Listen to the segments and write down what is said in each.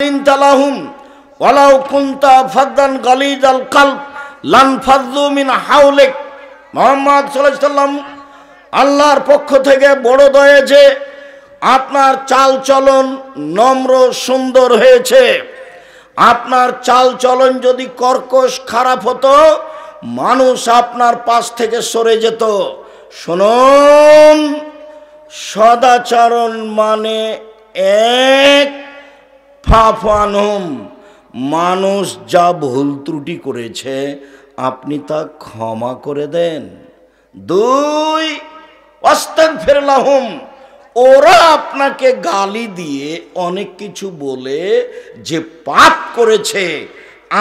ইনতালাহুম ওয়ালাউ কুনতা ফাদ্দান গালিজাল কলব লানফাযু মিন হাওলিক। মুহাম্মদ সাল্লাল্লাহু আলাইহি সাল্লাম আল্লাহর পক্ষ থেকে বড় দয়া যে আপনার চাল চলন নম্র সুন্দর হয়েছে। আপনার চাল চলন যদি কর্কশ খারাপ হতো মানুষ আপনার পাশ থেকে সরে যেত। শুনুন, সদাচরণ মানে এক ফাফানহুম, মানুষ যা ভুল ত্রুটি করেছে আপনি তা ক্ষমা করে দেন। দুই, আস্তাগফির লাহুম, ওরা আপনাকে গালি দিয়ে অনেক কিছু বলে যে পাপ করেছে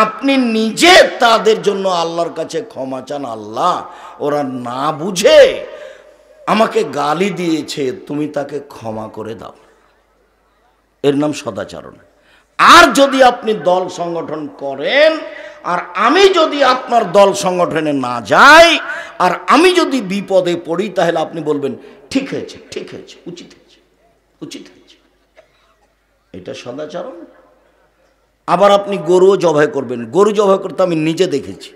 আপনি নিজে তাদের জন্য আল্লাহর কাছে ক্ষমা চান। আল্লাহ, ওরা না বুঝে আমাকে গালি দিয়েছে, তুমি তাকে ক্ষমা করে দাও। এর নাম সদাচরণ। আর যদি আপনি দল সংগঠন করেন আর আমি যদি আপনার দল সংগঠনে না যাই আর আমি যদি বিপদে পড়ি তাহলে আপনি বলবেন ঠিক হয়েছে, ঠিক হয়েছে, উচিত হয়েছে, উচিত হয়েছে। এটা সদাচরণ। আবার আপনি গরুও জবাই করবেন। গরু জবাই করতে আমি নিজে দেখেছি,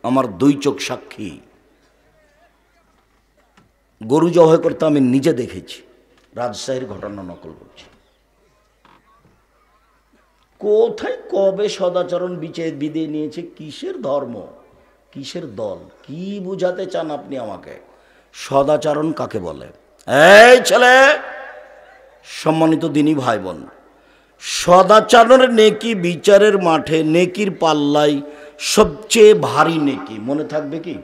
আমার দুই চোখ সাক্ষী। গরু জবাই করতে আমি নিজে দেখেছি, রাজশাহীর ঘটনা নকল করছি। কোথায় কবে সদাচরণ বিদে নিয়েছে? কিসের ধর্ম, কিসের দল, কি বুঝাতে চান আপনি আমাকে? সদাচরণ কাকে বলে? এই ছেলে, সম্মানিত দিনী ভাই বোন, সদাচরণের নেকি বিচারের মাঠে নেকির পাল্লাই সবচেয়ে ভারী নেকি, মনে থাকবে কি?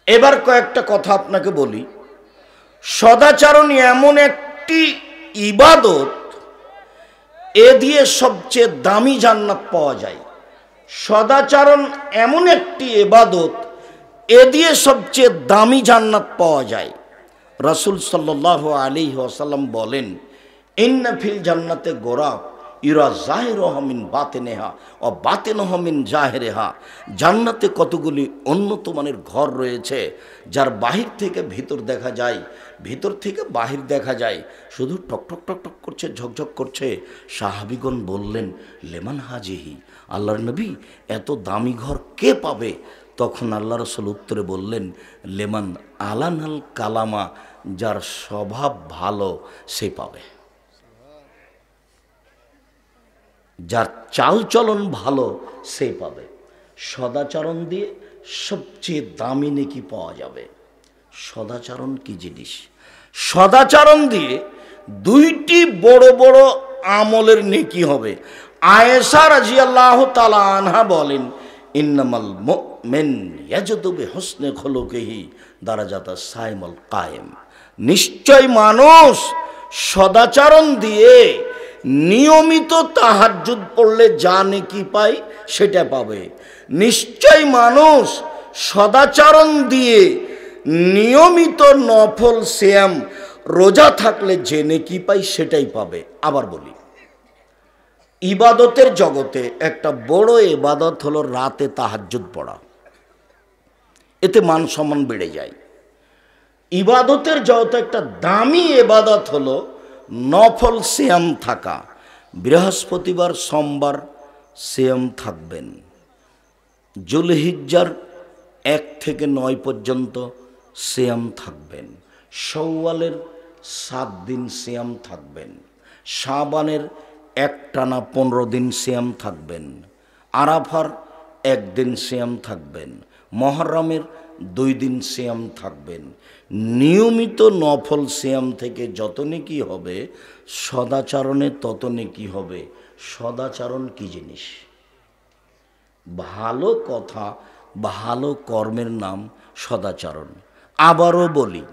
এবার কয়েকটা কথা আপনাকে বলি। সদাচরণ এমন একটি ইবাদত, এ দিয়ে সবচেয়ে দামি জান্নাত পাওয়া যায়। সদাচরণ এমন একটি ইবাদত, এ দিয়ে সবচেয়ে দামি জান্নাত পাওয়া যায়। রাসূল সাল্লাল্লাহু আলাইহি ওয়াসাল্লাম বলেন, ইন্না ফিল জান্নাতে গোরাব ইরা জাহিরুহা মিন বাতিনিহা ও বাতিনুহা মিন জাহিরিহা। জান্নাতে কতগুলি উন্নত মানের ঘর রয়েছে যার বাহির থেকে ভিতর দেখা যায়, ভিতর থেকে বাহির দেখা যায়, শুধু টক টক টক টক করছে, ঝকঝক করছে। সাহাবীগণ বললেন, লেমান হাজিহি, আল্লাহর নবী এত দামি ঘর কে পাবে? তখন আল্লাহ রাসূল উত্তরে বললেন, লেমান আলানাল কালামা, যার স্বভাব ভালো সে পাবে, যার চালচলন ভালো সে পাবে। সদাচরণ দিয়ে সবচেয়ে দামি নেকি পাওয়া যাবে। সদাচরণ কি জিনিস? সদাচরণ দিয়ে দুইটি বড় বড় আমলের নেকি হবে। আয়েশা রাদিয়াল্লাহু তাআলা আনহা বলেন, ইন্নামাল মুমিন ইয়াজদু বিহুসনি খুলুকিহি দারাজাতাস সাইমুল কায়েম। নিশ্চয় মানুষ সদাচরণ দিয়ে নিয়মিত তাহাজ্জুদ পড়লে যা নেকি পায় সেটা পাবে। নিশ্চয় মানুষ সদাচরণ দিয়ে নিয়মিত নফল সিয়াম রোজা থাকলে যে নেকি পায় সেটাই পাবে। আবার বলি, ইবাদতের জগতে একটা বড় ইবাদত হলো রাতে তাহাজ্জুদ পড়া। এতে মান সম্মান বেড়ে যায়। ইবাদতের জগতে একটা দামি ইবাদত হলো নফল সিয়াম থাকা। বৃহস্পতিবার সোমবার সিয়াম থাকবেন। জুলহিজ্জার 1 থেকে 9 পর্যন্ত সিয়াম থাকবেন। শাওয়ালের 7 দিন সিয়াম থাকবেন। শাবানের একটানা 15 দিন সিয়াম থাকবেন। আরাফার 1 দিন সিয়াম থাকবেন। মুহররমের 2 দিন সিয়াম থাকবেন। নিয়মিত নফল সিয়াম থেকে যত নেকি হবে, সদাচরণে তত নেকি হবে। সদাচরণ কি জিনিস? ভালো কথা, ভালো কর্মের নাম সদাচরণ। আবারও বলি,